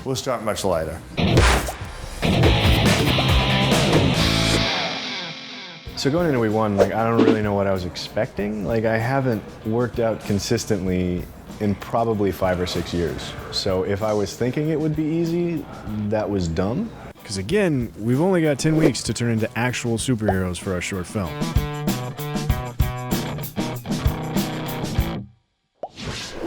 We'll start much lighter. So going into week one, like, I don't really know what I was expecting. Like, I haven't worked out consistently in probably 5 or 6 years. So if I was thinking it would be easy, that was dumb. Because again, we've only got 10 weeks to turn into actual superheroes for our short film.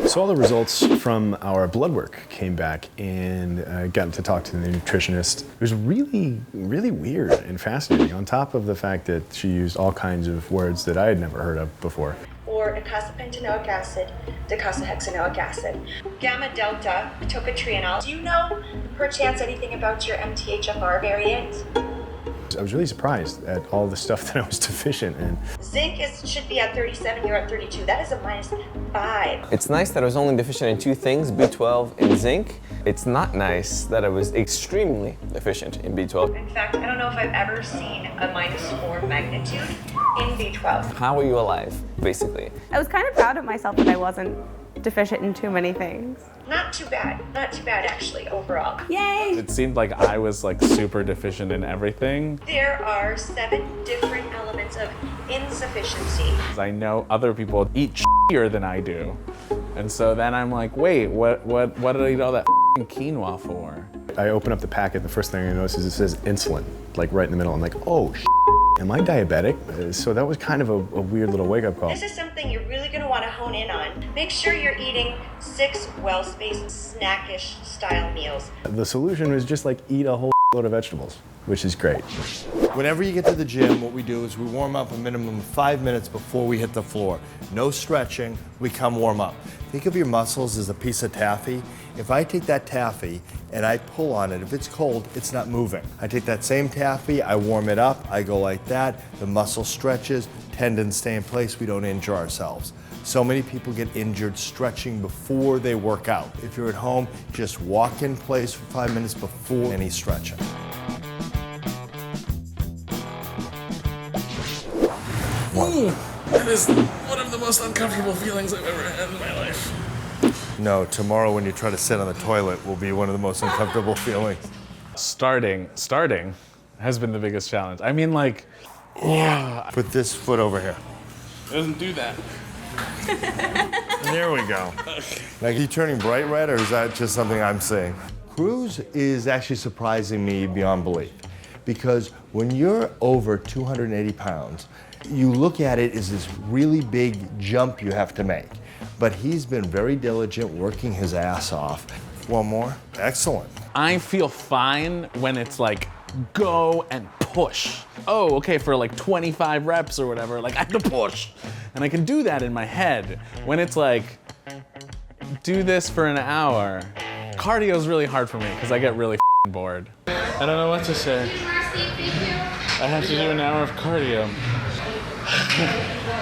So all the results from our blood work came back, and I got to talk to the nutritionist. It was really, really weird and fascinating, on top of the fact that she used all kinds of words that I had never heard of before. Or icosapentaenoic acid, docosahexaenoic acid, gamma delta tocotrienol. Do you know perchance anything about your MTHFR variant? I was really surprised at all the stuff that I was deficient in. Zinc should be at 37, you're at 32. That is a -5. It's nice that I was only deficient in 2 things, B12 and zinc. It's not nice that I was extremely deficient in B12. In fact, I don't know if I've ever seen a -4 magnitude in B12. How are you alive, basically? I was kind of proud of myself that I wasn't deficient in too many things. Not too bad actually, overall. Yay! It seemed like I was like super deficient in everything. There are 7 different elements of insufficiency. I know other people eat shittier than I do. And so then I'm like, wait, what did I eat all that quinoa for? I open up the packet, the first thing I notice is it says insulin, like right in the middle. I'm like, oh, am I diabetic? So that was kind of a weird little wake-up call. This is something you're really going to want to hone in on. Make sure you're eating 6 well-spaced, snackish style meals. The solution was just like eat a whole load of vegetables, which is great. Whenever you get to the gym, what we do is we warm up a minimum of 5 minutes before we hit the floor. No stretching, we come warm up. Think of your muscles as a piece of taffy. If I take that taffy and I pull on it, if it's cold, it's not moving. I take that same taffy, I warm it up, I go like that, the muscle stretches, tendons stay in place, we don't injure ourselves. So many people get injured stretching before they work out. If you're at home, just walk in place for 5 minutes before any stretching. That is one of the most uncomfortable feelings I've ever had in my life. No, tomorrow when you try to sit on the toilet will be one of the most uncomfortable feelings. Starting has been the biggest challenge. I mean, like, Put this foot over here. it doesn't do that. There we go. Like, are you turning bright red, or is that just something I'm seeing? Cruise is actually surprising me beyond belief, because when you're over 280 pounds, you look at it as this really big jump you have to make. But he's been very diligent, working his ass off. One more. Excellent. I feel fine when it's like, go and push. Oh, okay, for like 25 reps or whatever, like I have to push. And I can do that in my head. When it's like, do this for an hour. Cardio is really hard for me because I get really bored. I don't know what to say. I have to do an hour of cardio.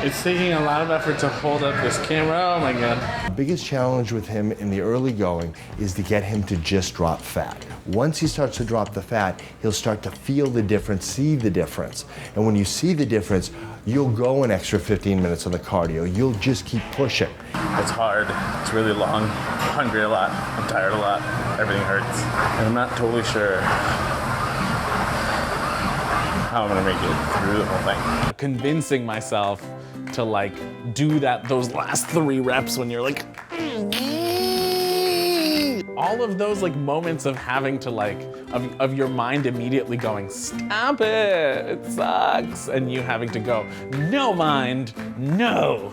It's taking a lot of effort to hold up this camera. Oh my God. The biggest challenge with him in the early going is to get him to just drop fat. Once he starts to drop the fat, he'll start to feel the difference, see the difference. And when you see the difference, you'll go an extra 15 minutes on the cardio. You'll just keep pushing. It's hard. It's really long. I'm hungry a lot. I'm tired a lot. Everything hurts. And I'm not totally sure how I'm gonna make it through the whole thing. Convincing myself to like do those last 3 reps when you're like, all of those like moments of having to like, of your mind immediately going, stop it sucks. And you having to go, no mind, no.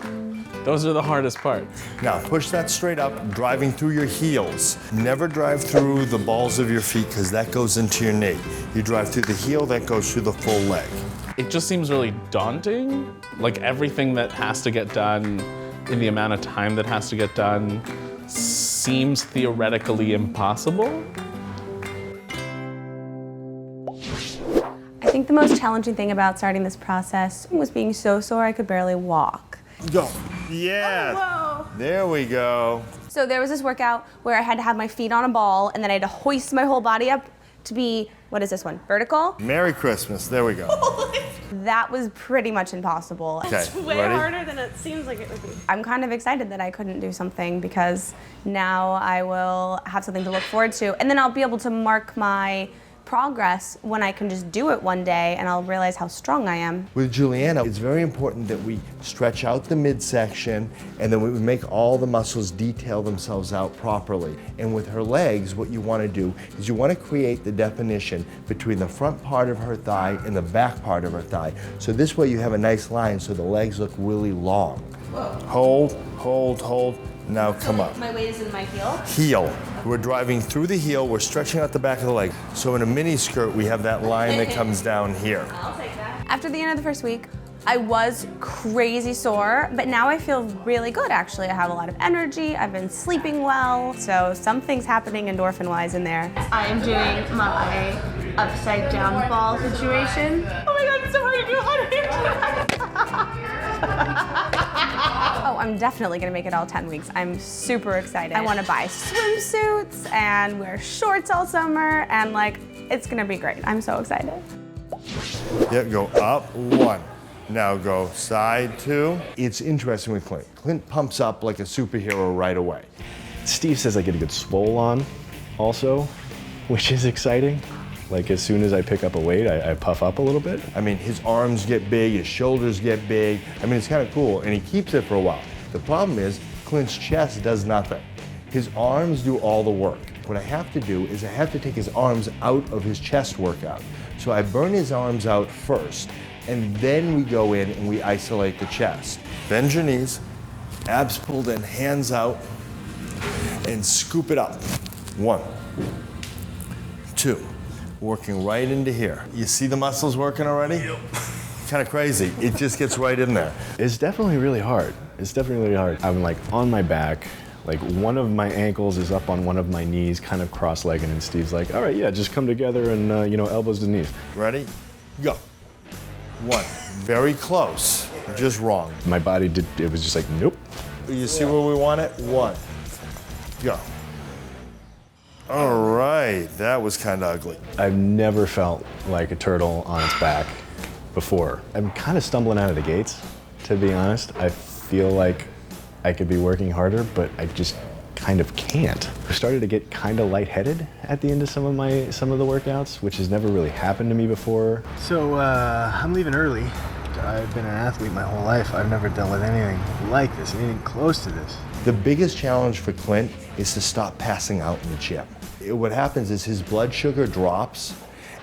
Those are the hardest parts. Now, push that straight up, driving through your heels. Never drive through the balls of your feet, because that goes into your knee. You drive through the heel, that goes through the full leg. It just seems really daunting. Like everything that has to get done in the amount of time that has to get done seems theoretically impossible. I think the most challenging thing about starting this process was being so sore I could barely walk. Go. Yeah. Oh, whoa. There we go. So there was this workout where I had to have my feet on a ball and then I had to hoist my whole body up to be, what is this one, vertical? Merry Christmas, there we go. That was pretty much impossible. Okay, It's way ready? harder than it seems like it would be. I'm kind of excited that I couldn't do something because now I will have something to look forward to, and then I'll be able to mark my progress when I can just do it one day and I'll realize how strong I am. With Julianna, it's very important that we stretch out the midsection and then we make all the muscles detail themselves out properly. And with her legs, what you want to do is you want to create the definition between the front part of her thigh and the back part of her thigh. So this way you have a nice line so the legs look really long. Whoa. Hold, hold, hold. Now come up. My weight is in my heel? Heel. We're driving through the heel, we're stretching out the back of the leg. So in a mini skirt, we have that line that comes down here. I'll take that. After the end of the first week, I was crazy sore, but now I feel really good actually. I have a lot of energy, I've been sleeping well, so something's happening endorphin-wise in there. I am doing my upside down ball situation. Oh my God, it's so hard to do. How do you do that? Oh, I'm definitely gonna make it all 10 weeks. I'm super excited. I wanna buy swimsuits and wear shorts all summer and like, it's gonna be great. I'm so excited. Yep, go up, one. Now go side two. It's interesting with Clint. Clint pumps up like a superhero right away. Steve says I get a good swole on also, which is exciting. Like as soon as I pick up a weight, I puff up a little bit. I mean, his arms get big, his shoulders get big. I mean, it's kind of cool, and he keeps it for a while. The problem is, Clint's chest does nothing. His arms do all the work. What I have to do is I have to take his arms out of his chest workout. So I burn his arms out first, and then we go in and we isolate the chest. Bend your knees, abs pulled in, hands out, and scoop it up. 1, 2. Working right into here. You see the muscles working already? Yep. Kind of crazy. It just gets right in there. It's definitely really hard. It's definitely really hard. I'm like on my back, like one of my ankles is up on one of my knees, kind of cross-legged, and Steve's like, all right, yeah, just come together and, elbows to knees. Ready? Go. 1. Very close. Just wrong. My body it was just like, nope. You see where we want it? 1. Go. All right, that was kind of ugly. I've never felt like a turtle on its back before. I'm kind of stumbling out of the gates, to be honest. I feel like I could be working harder, but I just kind of can't. I started to get kind of lightheaded at the end of some of the workouts, which has never really happened to me before. So I'm leaving early. I've been an athlete my whole life. I've never dealt with anything like this, anything close to this. The biggest challenge for Clint is to stop passing out in the gym. What happens is his blood sugar drops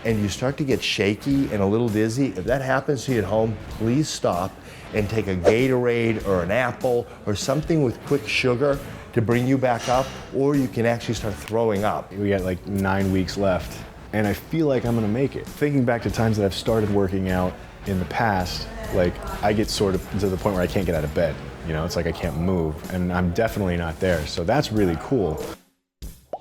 and you start to get shaky and a little dizzy. If that happens to you at home, please stop and take a Gatorade or an apple or something with quick sugar to bring you back up, or you can actually start throwing up. We got like 9 weeks left and I feel like I'm gonna make it. Thinking back to times that I've started working out in the past, like I get sort of to the point where I can't get out of bed. It's like I can't move, and I'm definitely not there. So that's really cool.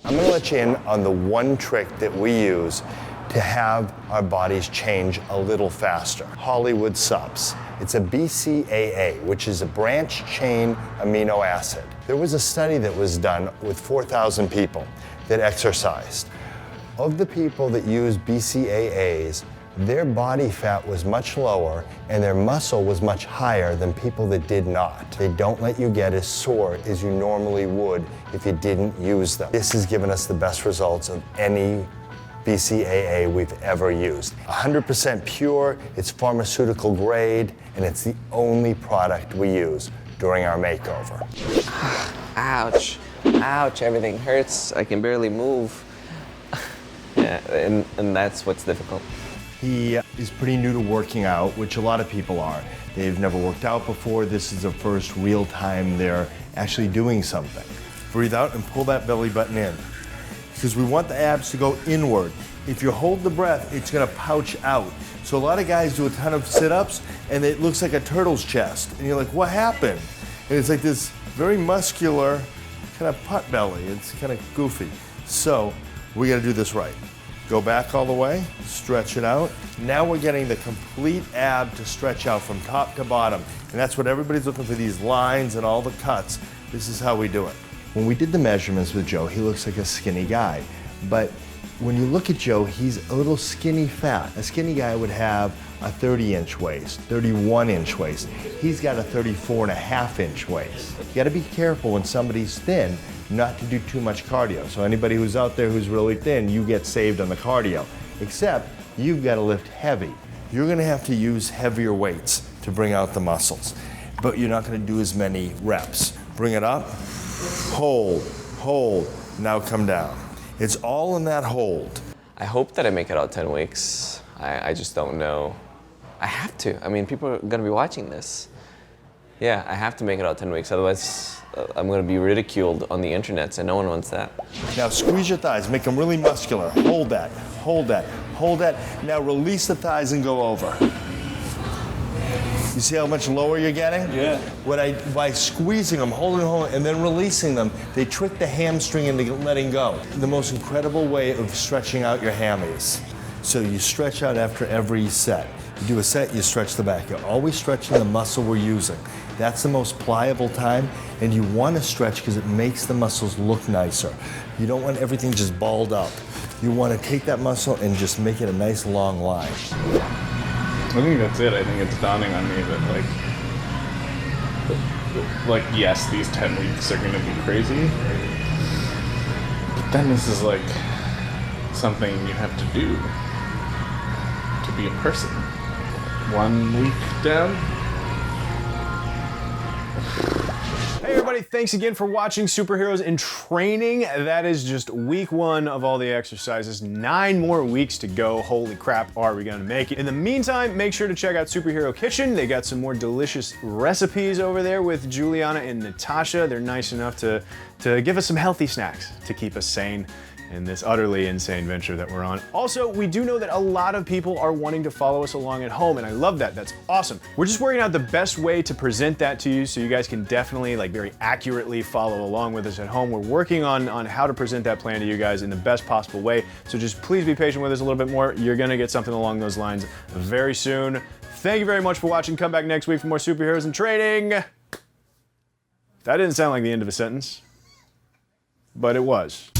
I'm gonna let you in on the one trick that we use to have our bodies change a little faster. Hollywood Subs. It's a BCAA, which is a branch chain amino acid. There was a study that was done with 4,000 people that exercised. Of the people that used BCAAs, their body fat was much lower and their muscle was much higher than people that did not. They don't let you get as sore as you normally would if you didn't use them. This has given us the best results of any BCAA we've ever used. 100% pure, it's pharmaceutical grade, and it's the only product we use during our makeover. Ouch. Ouch, everything hurts. I can barely move. Yeah, and that's what's difficult. He is pretty new to working out, which a lot of people are. They've never worked out before. This is the first real time they're actually doing something. Breathe out and pull that belly button in, because we want the abs to go inward. If you hold the breath, it's gonna pouch out. So a lot of guys do a ton of sit-ups and it looks like a turtle's chest. And you're like, what happened? And it's like this very muscular kind of pot belly. It's kind of goofy. So we gotta do this right. Go back all the way, stretch it out. Now we're getting the complete ab to stretch out from top to bottom. And that's what everybody's looking for, these lines and all the cuts. This is how we do it. When we did the measurements with Joe, he looks like a skinny guy, but When you look at Joe, he's a little skinny fat. A skinny guy would have a 30-inch waist, 31-inch waist. He's got a 34.5-inch waist. You gotta be careful when somebody's thin not to do too much cardio. So anybody who's out there who's really thin, you get saved on the cardio. Except you've gotta lift heavy. You're gonna have to use heavier weights to bring out the muscles, but you're not gonna do as many reps. Bring it up, hold, hold, now come down. It's all in that hold. I hope that I make it out 10 weeks. I just don't know. I have to. I mean, people are gonna be watching this. Yeah, I have to make it out 10 weeks, otherwise I'm gonna be ridiculed on the internet, and no one wants that. Now squeeze your thighs, make them really muscular. Hold that, hold that, hold that. Now release the thighs and go over. You see how much lower you're getting? Yeah. By squeezing them, holding, and then releasing them, they trick the hamstring into letting go. The most incredible way of stretching out your hammies. So you stretch out after every set. You do a set, you stretch the back. You're always stretching the muscle we're using. That's the most pliable time, and you want to stretch because it makes the muscles look nicer. You don't want everything just balled up. You want to take that muscle and just make it a nice long line. I think that's it. I think it's dawning on me that like yes, these 10 weeks are gonna be crazy, but then this is like something you have to do to be a person. 1 week down. Hey everybody, thanks again for watching Superheroes in Training. That is just week 1 of all the exercises. 9 more weeks to go. Holy crap, are we gonna make it? In the meantime, make sure to check out Superhero Kitchen. They got some more delicious recipes over there with Julianna and Natasha. They're nice enough to give us some healthy snacks to keep us sane in this utterly insane venture that we're on. Also, we do know that a lot of people are wanting to follow us along at home, and I love that. That's awesome. We're just working out the best way to present that to you so you guys can definitely, like, very accurately follow along with us at home. We're working on how to present that plan to you guys in the best possible way, so just please be patient with us a little bit more. You're gonna get something along those lines very soon. Thank you very much for watching. Come back next week for more Superheroes in Training. That didn't sound like the end of a sentence, but it was.